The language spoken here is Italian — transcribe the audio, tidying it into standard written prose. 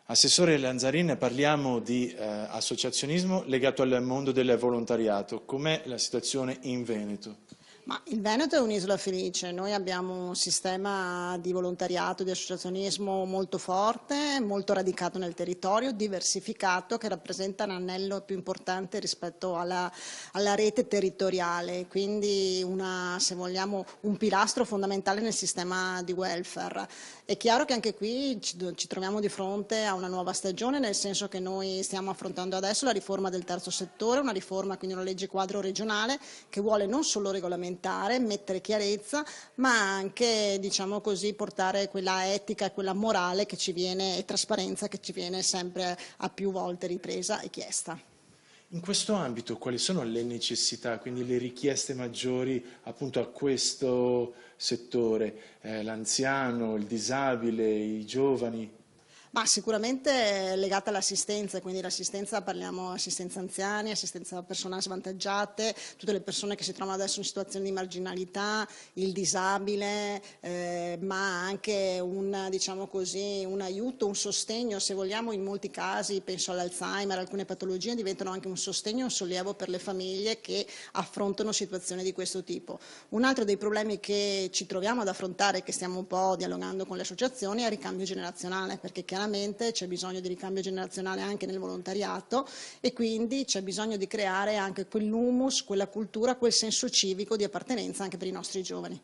Assessore Lanzarin, parliamo di associazionismo legato al mondo del volontariato. Com'è la situazione in Veneto? Ma il Veneto è un'isola felice, noi abbiamo un sistema di volontariato, di associazionismo molto forte, molto radicato nel territorio, diversificato, che rappresenta un anello più importante rispetto alla rete territoriale, quindi se vogliamo, un pilastro fondamentale nel sistema di welfare. È chiaro che anche qui ci troviamo di fronte a una nuova stagione, nel senso che noi stiamo affrontando adesso la riforma del terzo settore, una riforma, quindi una legge quadro regionale, che vuole non solo regolamentare, mettere chiarezza, ma anche, diciamo così, portare quella etica e quella morale che ci viene, e trasparenza che ci viene sempre a più volte ripresa e chiesta. In questo ambito quali sono le necessità, quindi le richieste maggiori appunto a questo settore? L'anziano, il disabile, i giovani? Ma sicuramente legata all'assistenza, quindi l'assistenza, parliamo assistenza anziani, assistenza a persone svantaggiate, tutte le persone che si trovano adesso in situazioni di marginalità, il disabile, ma anche diciamo così, un aiuto, un sostegno, se vogliamo, in molti casi, penso all'Alzheimer, alcune patologie diventano anche un sostegno e un sollievo per le famiglie che affrontano situazioni di questo tipo. Un altro dei problemi che ci troviamo ad affrontare, che stiamo un po' dialogando con le associazioni, è il ricambio generazionale, perché chiaramente c'è bisogno di ricambio generazionale anche nel volontariato e quindi c'è bisogno di creare anche quell'humus, quella cultura, quel senso civico di appartenenza anche per i nostri giovani.